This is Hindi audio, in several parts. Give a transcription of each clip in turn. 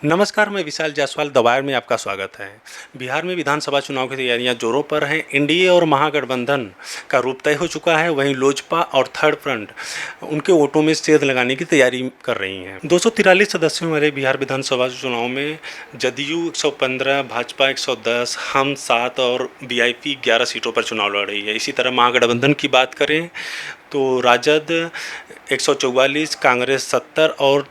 नमस्कार, मैं विशाल जायसवाल दवायर में आपका स्वागत है। बिहार में विधानसभा चुनाव की तैयारियां जोरों पर हैं। एनडीए और महागठबंधन का रूप तय हो चुका है। वहीं लोजपा और थर्ड फ्रंट उनके वोटों में सेंध लगाने की तैयारी कर रही हैं। 243 सदस्यों वाले बिहार विधानसभा चुनाव में जदयू 115, भाजपा 110, हम 7 और वीआईपी 11 सीटों पर चुनाव लड़ रही है। इसी तरह महागठबंधन की बात करें तो राजद 144, कांग्रेस 70 और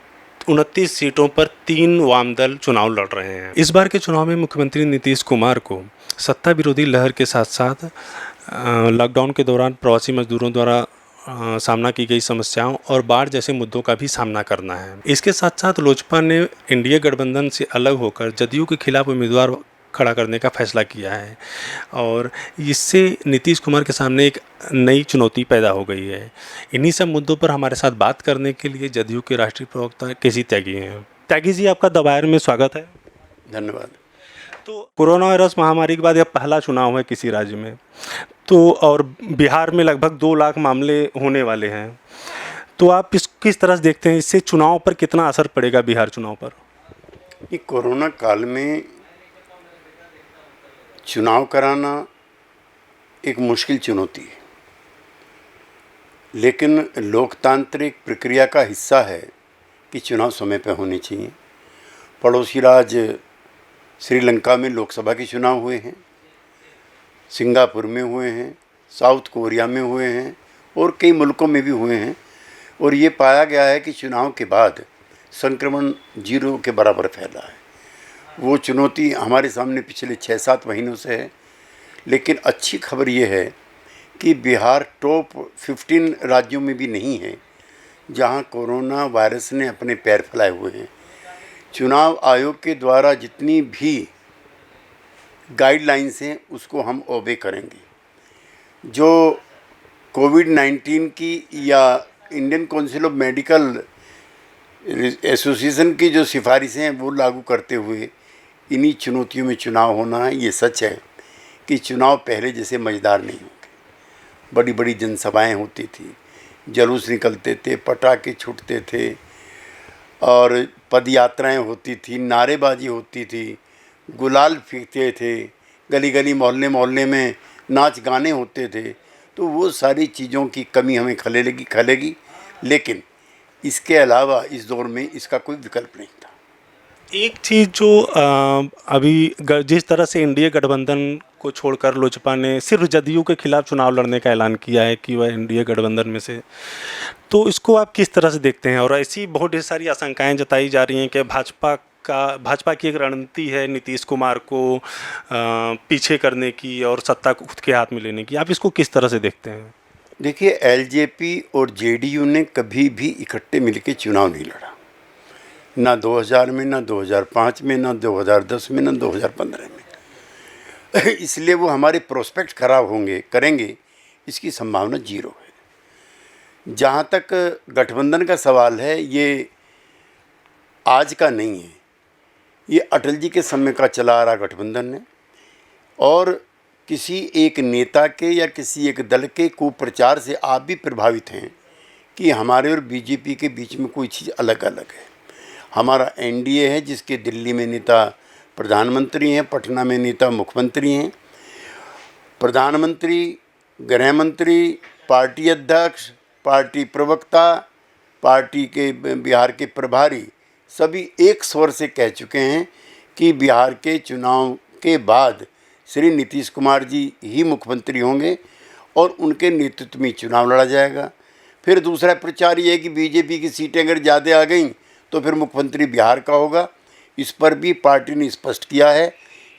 29 सीटों पर 3 वाम दल चुनाव लड़ रहे हैं। इस बार के चुनाव में मुख्यमंत्री नीतीश कुमार को सत्ता विरोधी लहर के साथ साथ लॉकडाउन के दौरान प्रवासी मजदूरों द्वारा सामना की गई समस्याओं और बाढ़ जैसे मुद्दों का भी सामना करना है। इसके साथ साथ लोजपा ने एनडीए गठबंधन से अलग होकर जदयू के खिलाफ उम्मीदवार खड़ा करने का फैसला किया है और इससे नीतीश कुमार के सामने एक नई चुनौती पैदा हो गई है। इन्हीं सब मुद्दों पर हमारे साथ बात करने के लिए जदयू के राष्ट्रीय प्रवक्ता केसी त्यागी हैं। त्यागी जी, आपका दवायर में स्वागत है। धन्यवाद। तो कोरोना वायरस महामारी के बाद यह पहला चुनाव है किसी राज्य में, तो और बिहार में लगभग 2 लाख मामले होने वाले हैं। तो आप किस तरह से देखते हैं, इससे चुनाव पर कितना असर पड़ेगा, बिहार चुनाव पर? ये कोरोना काल में चुनाव कराना एक मुश्किल चुनौती है, लेकिन लोकतांत्रिक प्रक्रिया का हिस्सा है कि चुनाव समय पर होने चाहिए। पड़ोसी राज्य श्रीलंका में लोकसभा के चुनाव हुए हैं, सिंगापुर में हुए हैं, साउथ कोरिया में हुए हैं और कई मुल्कों में भी हुए हैं, और ये पाया गया है कि चुनाव के बाद संक्रमण 0 के बराबर फैला है। वो चुनौती हमारे सामने पिछले 6-7 महीनों से है, लेकिन अच्छी खबर ये है कि बिहार टॉप 15 राज्यों में भी नहीं है जहां कोरोना वायरस ने अपने पैर फैलाए हुए हैं। चुनाव आयोग के द्वारा जितनी भी गाइडलाइंस हैं उसको हम ओबे करेंगे। जो कोविड-19 की या Indian council of medical association की जो सिफारिशें हैं वो लागू करते हुए इन्हीं चुनौतियों में चुनाव होना है। ये सच है कि चुनाव पहले जैसे मज़ेदार नहीं होंगे। बड़ी बड़ी जनसभाएं होती थी, जुलूस निकलते थे, पटाखे छूटते थे और पद यात्राएँ होती थी, नारेबाजी होती थी, गुलाल फेंकते थे, गली गली मोहल्ले मोहल्ले में नाच गाने होते थे। तो वो सारी चीज़ों की कमी हमें खलेगी, लेकिन इसके अलावा इस दौर में इसका कोई विकल्प नहीं था। एक चीज़ जो अभी जिस तरह से एनडीए गठबंधन को छोड़कर लोजपा ने सिर्फ जदयू के खिलाफ चुनाव लड़ने का ऐलान किया है कि वह एनडीए गठबंधन में से, तो इसको आप किस तरह से देखते हैं? और ऐसी बहुत ढेर सारी आशंकाएं जताई जा रही हैं कि भाजपा की एक रणनीति है नीतीश कुमार को पीछे करने की और सत्ता को खुद के हाथ में लेने की। आप इसको किस तरह से देखते हैं? देखिए, एलजेपी और जेडीयू ने कभी भी इकट्ठे मिलकर चुनाव नहीं लड़ा, ना 2000 में, ना 2005 में, ना 2010 में, ना 2015 में। इसलिए वो हमारे प्रोस्पेक्ट खराब करेंगे इसकी संभावना 0 है। जहाँ तक गठबंधन का सवाल है, ये आज का नहीं है, ये अटल जी के समय का चला आ रहा गठबंधन है, और किसी एक नेता के या किसी एक दल के कुप्रचार से आप भी प्रभावित हैं कि हमारे और बीजेपी के बीच में कोई चीज़ अलग अलग है। हमारा एनडीए है जिसके दिल्ली में नेता प्रधानमंत्री हैं, पटना में नेता मुख्यमंत्री हैं। प्रधानमंत्री, गृह मंत्री, पार्टी अध्यक्ष, पार्टी प्रवक्ता, पार्टी के बिहार के प्रभारी सभी एक स्वर से कह चुके हैं कि बिहार के चुनाव के बाद श्री नीतीश कुमार जी ही मुख्यमंत्री होंगे और उनके नेतृत्व में चुनाव लड़ा जाएगा। फिर दूसरा प्रचार ये है कि बीजेपी की सीटें अगर ज़्यादा आ गई तो फिर मुख्यमंत्री बिहार का होगा। इस पर भी पार्टी ने स्पष्ट किया है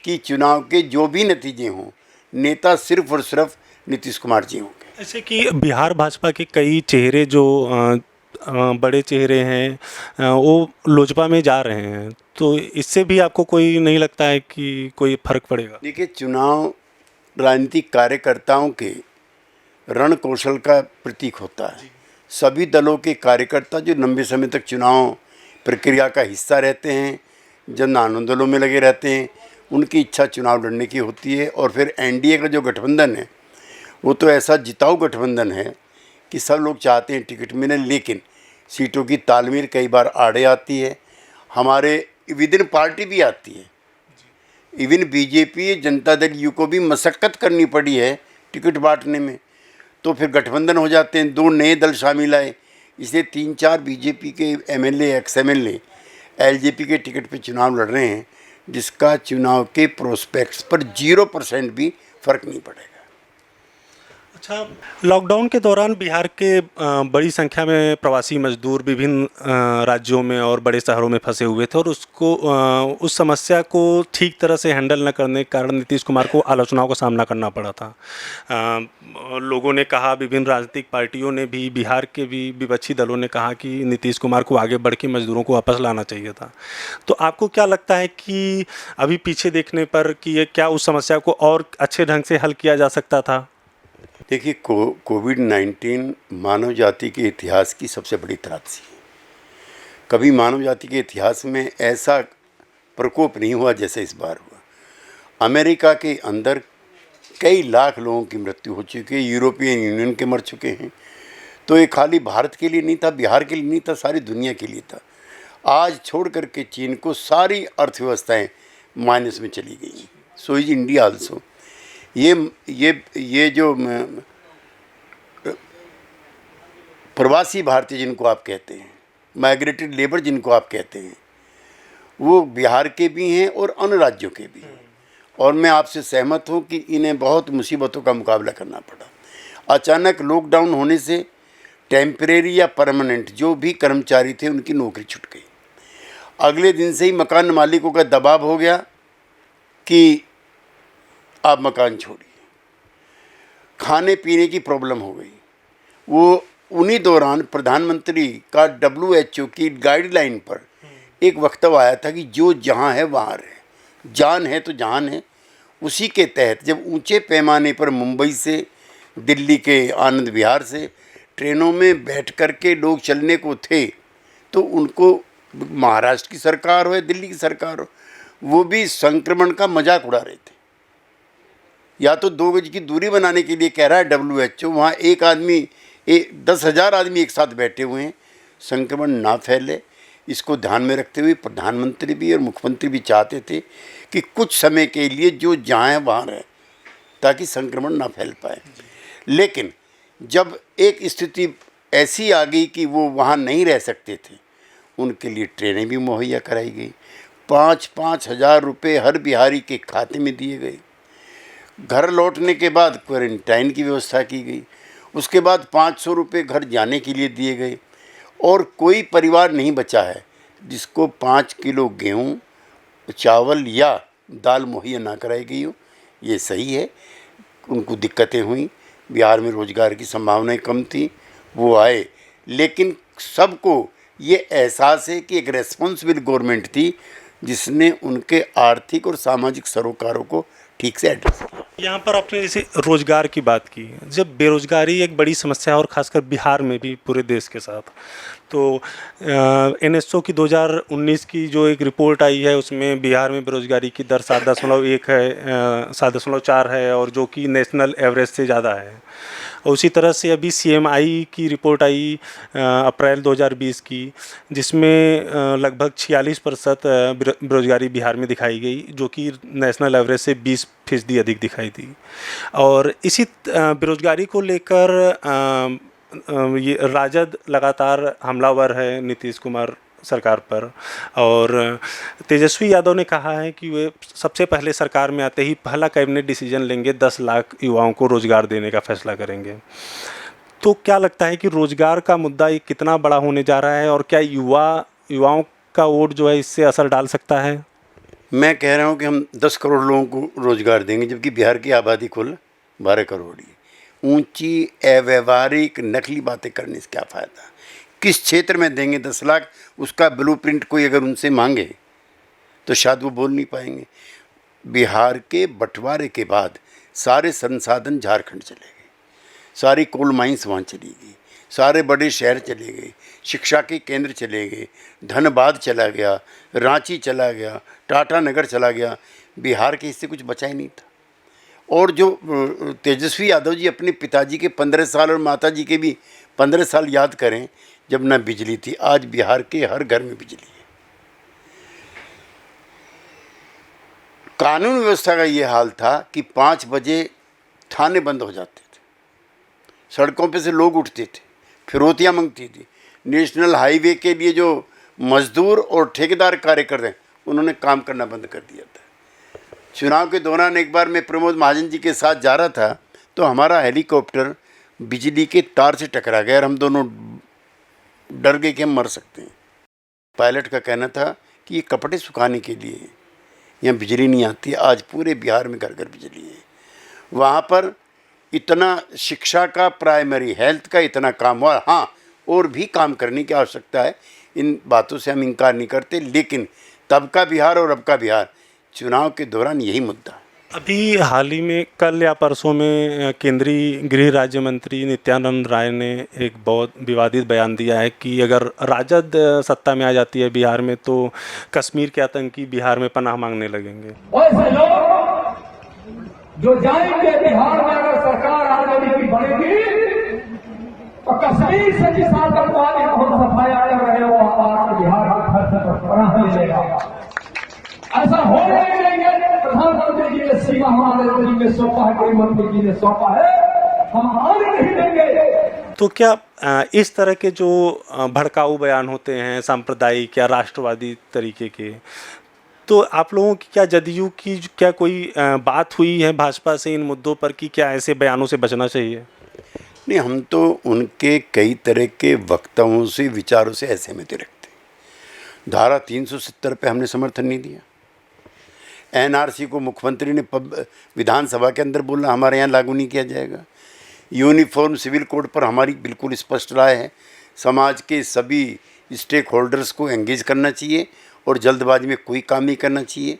कि चुनाव के जो भी नतीजे हों, नेता सिर्फ और सिर्फ नीतीश कुमार जी होंगे। ऐसे कि बिहार भाजपा के कई चेहरे जो बड़े चेहरे हैं वो लोजपा में जा रहे हैं, तो इससे भी आपको कोई नहीं लगता है कि कोई फर्क पड़ेगा? देखिए, चुनाव राजनीतिक कार्यकर्ताओं के रण कौशल का प्रतीक होता है। सभी दलों के कार्यकर्ता जो लंबे समय तक चुनाव प्रक्रिया का हिस्सा रहते हैं, जन आंदोलनों में लगे रहते हैं, उनकी इच्छा चुनाव लड़ने की होती है। और फिर एनडीए का जो गठबंधन है वो तो ऐसा जिताऊ गठबंधन है कि सब लोग चाहते हैं टिकट मिले, लेकिन सीटों की तालमेल कई बार आड़े आती है। हमारे विद इन पार्टी भी आती है। Even BJP Janata Dal you को भी मशक्क़त करनी पड़ी है टिकट बांटने में, तो फिर गठबंधन हो जाते हैं, 2 नए दल शामिल आए, इसलिए 3-4 बीजेपी के एमएलए एक्स एमएलए एलजेपी के टिकट पे चुनाव लड़ रहे हैं, जिसका चुनाव के प्रोस्पेक्ट्स पर 0% भी फर्क नहीं पड़ेगा। अच्छा, लॉकडाउन के दौरान बिहार के बड़ी संख्या में प्रवासी मजदूर विभिन्न राज्यों में और बड़े शहरों में फंसे हुए थे और उसको उस समस्या को ठीक तरह से हैंडल न करने के कारण नीतीश कुमार को आलोचनाओं का सामना करना पड़ा था। लोगों ने कहा, विभिन्न राजनीतिक पार्टियों ने भी, बिहार के भी विपक्षी दलों ने कहा कि नीतीश कुमार को आगे बढ़ के मजदूरों को वापस लाना चाहिए था। तो आपको क्या लगता है कि अभी पीछे देखने पर कि ये क्या उस समस्या को और अच्छे ढंग से हल किया जा सकता था? देखिए, कोविड-19 मानव जाति के इतिहास की सबसे बड़ी त्रासदी है। कभी मानव जाति के इतिहास में ऐसा प्रकोप नहीं हुआ जैसे इस बार हुआ। अमेरिका के अंदर कई लाख लोगों की मृत्यु हो चुकी है, यूरोपियन यूनियन के मर चुके हैं। तो ये खाली भारत के लिए नहीं था, बिहार के लिए नहीं था, सारी दुनिया के लिए था। आज छोड़ करके चीन को सारी अर्थव्यवस्थाएं माइनस में चली गई। So is India also. ये जो प्रवासी भारतीय जिनको आप कहते हैं, माइग्रेटेड लेबर जिनको आप कहते हैं, वो बिहार के भी हैं और अन्य राज्यों के भी हैं। और मैं आपसे सहमत हूँ कि इन्हें बहुत मुसीबतों का मुकाबला करना पड़ा। अचानक लॉकडाउन होने से टेम्परेरी या परमानेंट जो भी कर्मचारी थे उनकी नौकरी छूट गई। अगले दिन से ही मकान मालिकों का दबाव हो गया कि आप मकान छोड़िए। खाने पीने की प्रॉब्लम हो गई। वो उन्हीं दौरान प्रधानमंत्री का WHO की गाइडलाइन पर एक वक्तव्य आया था कि जो जहाँ है वहाँ रहे, जान है तो जहान है। उसी के तहत जब ऊंचे पैमाने पर मुंबई से, दिल्ली के आनंद विहार से ट्रेनों में बैठ कर के लोग चलने को थे, तो उनको महाराष्ट्र की सरकार हो या दिल्ली की सरकार हो, वो भी संक्रमण का मजाक उड़ा रहे थे। या तो 2 गज की दूरी बनाने के लिए कह रहा है WHO, वहाँ एक आदमी 10,000 आदमी एक साथ बैठे हुए हैं, संक्रमण ना फैले। इसको ध्यान में रखते हुए प्रधानमंत्री भी और मुख्यमंत्री भी चाहते थे कि कुछ समय के लिए जो जहाँ है वहाँ रहे, ताकि संक्रमण ना फैल पाए। लेकिन जब एक स्थिति ऐसी आ गई कि वो वहाँ नहीं रह सकते थे, उनके लिए ट्रेनें भी मुहैया कराई गई। 5-5 हज़ार रुपये हर बिहारी के खाते में दिए गए। घर लौटने के बाद क्वारंटाइन की व्यवस्था की गई। उसके बाद 500 रुपये घर जाने के लिए दिए गए। और कोई परिवार नहीं बचा है जिसको 5 किलो गेहूँ, चावल या दाल मुहैया ना कराई गई हो। ये सही है, उनको दिक्कतें हुई, बिहार में रोज़गार की संभावनाएं कम थी, वो आए। लेकिन सबको ये एहसास है कि एक रेस्पॉन्सिबल गवर्नमेंट थी जिसने उनके आर्थिक और सामाजिक सरोकारों को ठीक से एड्रेस किया। यहाँ पर आपने जैसे रोजगार की बात की, जब बेरोजगारी एक बड़ी समस्या है और खासकर बिहार में भी पूरे देश के साथ, तो NSO की 2019 की जो एक रिपोर्ट आई है उसमें बिहार में बेरोजगारी की दर 7.1 है, 7.4 है, और जो कि नेशनल एवरेज से ज़्यादा है। और उसी तरह से अभी CMI की रिपोर्ट आई अप्रैल 2020 की, जिसमें लगभग 46% बेरोजगारी बिहार में दिखाई गई, जो कि नेशनल एवरेज से 20% अधिक दिखाई दी। और इसी बेरोजगारी को लेकर ये राजद लगातार हमलावर है नीतीश कुमार सरकार पर, और तेजस्वी यादव ने कहा है कि वे सबसे पहले सरकार में आते ही पहला कैबिनेट डिसीजन लेंगे, 10 लाख युवाओं को रोज़गार देने का फैसला करेंगे। तो क्या लगता है कि रोज़गार का मुद्दा ये कितना बड़ा होने जा रहा है, और क्या युवाओं का वोट जो है इससे असर डाल सकता है? मैं कह रहा हूँ कि हम 10 करोड़ लोगों को रोज़गार देंगे, जबकि बिहार की आबादी कुल 12 करोड़ है। ऊंची अव्यवहारिक नकली बातें करने से क्या फ़ायदा? किस क्षेत्र में देंगे 10 लाख, उसका ब्लूप्रिंट कोई अगर उनसे मांगे तो शायद वो बोल नहीं पाएंगे। बिहार के बंटवारे के बाद सारे संसाधन झारखंड चले गए, सारी कोल माइंस वहाँ चली गई, सारे बड़े शहर चले गए, शिक्षा के केंद्र चले गए, धनबाद चला गया, रांची चला गया, टाटा नगर चला गया। बिहार के हिस्से कुछ बचा ही नहीं था। और जो तेजस्वी यादव जी अपने पिताजी के 15 साल और माता जी के भी 15 साल याद करें जब ना बिजली थी, आज बिहार के हर घर में बिजली है। कानून व्यवस्था का ये हाल था कि 5 बजे थाने बंद हो जाते थे, सड़कों पे से लोग उठते थे, फिरौतियाँ मंगती थी। नेशनल हाईवे के लिए जो मजदूर और ठेकेदार कार्य कर रहे हैं, उन्होंने काम करना बंद कर दिया था। चुनाव के दौरान एक बार मैं प्रमोद महाजन जी के साथ जा रहा था, तो हमारा हेलीकॉप्टर बिजली के तार से टकरा गया और हम दोनों डर गए कि हम मर सकते हैं। पायलट का कहना था कि ये कपड़े सुखाने के लिए है, यहाँ बिजली नहीं आती। आज पूरे बिहार में घर घर बिजली है। वहाँ पर इतना शिक्षा का, प्राइमरी हेल्थ का इतना काम हुआ। हाँ, और भी काम करने की आवश्यकता है, इन बातों से हम इनकार नहीं करते, लेकिन तब का बिहार और अब का बिहार, चुनाव के दौरान यही मुद्दा है। अभी हाल ही में कल या परसों में केंद्रीय गृह राज्य मंत्री नित्यानंद राय ने एक बहुत विवादित बयान दिया है कि अगर राजद सत्ता में आ जाती है बिहार में तो कश्मीर के आतंकी बिहार में पनाह मांगने लगेंगे। ऐसे लोग जो जाएंगे बिहार में, अगर सरकार राजनीति की बनेगी तो कश्मीर से जिस आतंकवादी को हम सफाया कर रहे हो, आप बिहार का खर्च पनाह मिलेगा। ऐसा हो नहीं देंगे। प्रधानमंत्री जी ने सीमा हमारे जी ने सौंपा है, गृह मंत्री जी ने सौंपा है, हम आने नहीं देंगे। तो क्या इस तरह के जो भड़काऊ बयान होते हैं सांप्रदायिक या राष्ट्रवादी तरीके के, तो आप लोगों की क्या, जदयू की क्या कोई बात हुई है भाजपा से इन मुद्दों पर कि क्या ऐसे बयानों से बचना चाहिए? नहीं, हम तो उनके कई तरह के वक्तव्यों से, विचारों से असहमति रखते हैं। धारा 370 पे हमने समर्थन नहीं दिया। एनआरसी को मुख्यमंत्री ने विधानसभा के अंदर बोला हमारे यहाँ लागू नहीं किया जाएगा। यूनिफॉर्म सिविल कोड पर हमारी बिल्कुल स्पष्ट राय है, समाज के सभी स्टेक होल्डर्स को एंगेज करना चाहिए और जल्दबाजी में कोई काम नहीं करना चाहिए।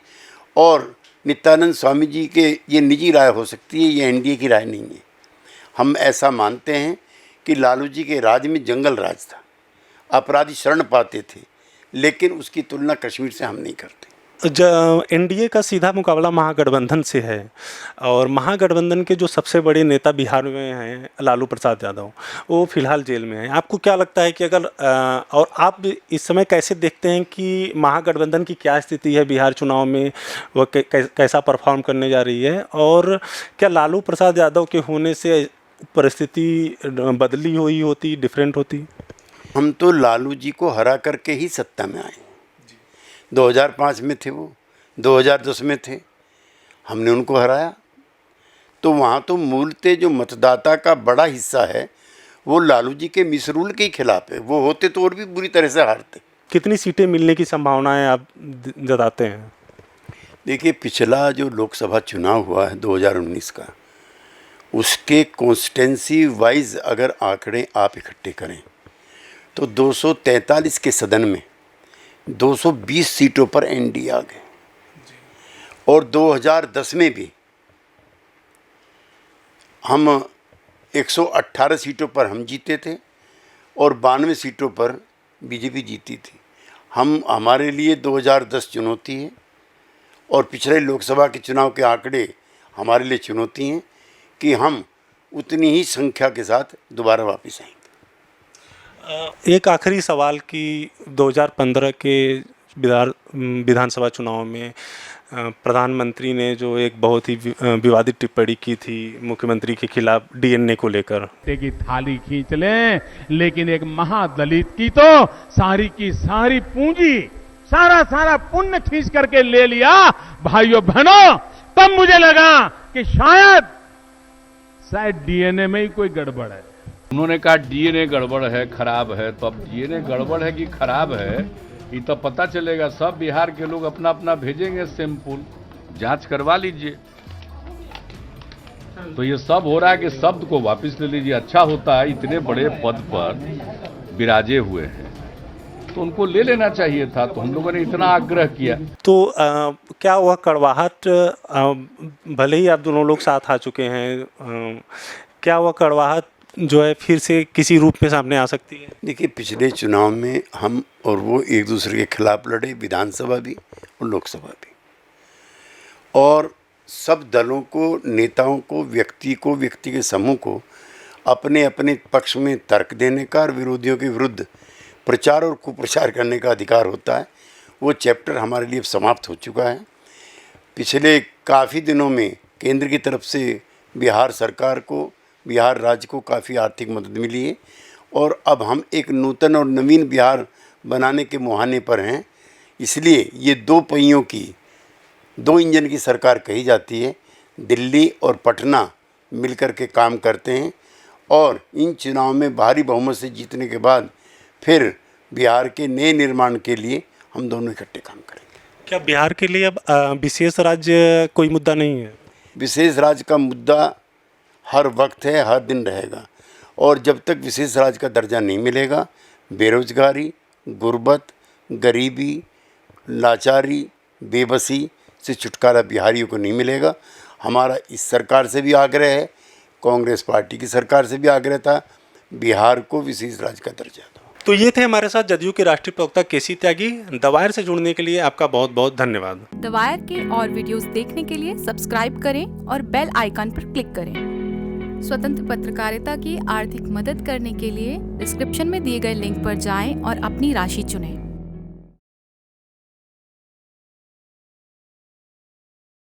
और नित्यानंद स्वामी जी के ये निजी राय हो सकती है, ये एनडीए की राय नहीं है। हम ऐसा मानते हैं कि लालू जी के राज में जंगल राज था, अपराधी शरण पाते थे, लेकिन उसकी तुलना कश्मीर से हम नहीं करते। एनडीए का सीधा मुकाबला महागठबंधन से है और महागठबंधन के जो सबसे बड़े नेता बिहार में हैं लालू प्रसाद यादव, वो फिलहाल जेल में हैं। आपको क्या लगता है कि अगर और आप इस समय कैसे देखते हैं कि महागठबंधन की क्या स्थिति है बिहार चुनाव में, वह कैसा परफॉर्म करने जा रही है, और क्या लालू प्रसाद यादव के होने से परिस्थिति बदली हुई होती, डिफरेंट होती? हम तो लालू जी को हरा करके ही सत्ता में आए। 2005 में थे वो, 2010 में थे, हमने उनको हराया। तो वहाँ तो मूलतः जो मतदाता का बड़ा हिस्सा है वो लालू जी के मिसरूल के ही खिलाफ है। वो होते तो और भी बुरी तरह से हारते। कितनी सीटें मिलने की संभावनाएं आप जताते हैं? देखिए, पिछला जो लोकसभा चुनाव हुआ है 2019 का, उसके कॉन्स्टिट्यूंसी वाइज अगर आंकड़े आप इकट्ठे करें तो 243 के सदन में 220 सीटों पर एनडीए आ गए। और 2010 में भी हम 118 सीटों पर हम जीते थे और 92 सीटों पर बीजेपी जीती थी। हमारे लिए 2010 चुनौती है और पिछले लोकसभा के चुनाव के आंकड़े हमारे लिए चुनौती हैं कि हम उतनी ही संख्या के साथ दोबारा वापस आएंगे। एक आखिरी सवाल कि 2015 के विधानसभा चुनाव में प्रधानमंत्री ने जो एक बहुत ही विवादित टिप्पणी की थी मुख्यमंत्री के खिलाफ डीएनए को लेकर, की थाली खींच लें, लेकिन एक महादलित की तो सारी की सारी पूंजी, सारा पुण्य खींच करके ले लिया। भाइयों बहनों, तब मुझे लगा कि शायद डीएनए में ही कोई गड़बड़ है। उन्होंने कहा डीएनए गड़बड़ है, खराब है। तो अब डीएनए गड़बड़ है कि खराब है ये तो पता चलेगा। सब बिहार के लोग अपना अपना भेजेंगे सैंपल, जांच करवा लीजिए। तो ये सब हो रहा है कि शब्द को वापस ले लीजिए। अच्छा होता है, इतने बड़े पद पर विराजे हुए हैं तो उनको ले लेना चाहिए था। तो हम लोगों ने इतना आग्रह किया। तो क्या वह कड़वाहट, भले ही आप दोनों लोग साथ आ चुके हैं, क्या वह कड़वाहट जो है फिर से किसी रूप में सामने आ सकती है? देखिए, पिछले चुनाव में हम और वो एक दूसरे के खिलाफ लड़े, विधानसभा भी और लोकसभा भी। और सब दलों को, नेताओं को, व्यक्ति के समूह को अपने अपने पक्ष में तर्क देने का और विरोधियों के विरुद्ध प्रचार और कुप्रचार करने का अधिकार होता है। वो चैप्टर हमारे लिए समाप्त हो चुका है। पिछले काफ़ी दिनों में केंद्र की तरफ से बिहार सरकार को, बिहार राज्य को काफ़ी आर्थिक मदद मिली है और अब हम एक नूतन और नवीन बिहार बनाने के मुहाने पर हैं। इसलिए ये 2 पहियों की, 2 इंजन की सरकार कही जाती है। दिल्ली और पटना मिलकर के काम करते हैं और इन चुनाव में भारी बहुमत से जीतने के बाद फिर बिहार के नए निर्माण के लिए हम दोनों इकट्ठे काम करेंगे। क्या बिहार के लिए अब विशेष राज्य कोई मुद्दा नहीं है? विशेष राज्य का मुद्दा हर वक्त है, हर दिन रहेगा और जब तक विशेष राज्य का दर्जा नहीं मिलेगा, बेरोजगारी, गुर्बत, गरीबी, लाचारी, बेबसी से छुटकारा बिहारियों को नहीं मिलेगा। हमारा इस सरकार से भी आग्रह है, कांग्रेस पार्टी की सरकार से भी आग्रह था, बिहार को विशेष राज्य का दर्जा दो। तो ये थे हमारे साथ जदयू के राष्ट्रीय प्रवक्ता केसी त्यागी। द वायर से जुड़ने के लिए आपका बहुत बहुत धन्यवाद। द वायर के और वीडियोस देखने के लिए सब्सक्राइब करें और बेल आइकन पर क्लिक करें। स्वतंत्र पत्रकारिता की आर्थिक मदद करने के लिए डिस्क्रिप्शन में दिए गए लिंक पर जाएं और अपनी राशि चुनें।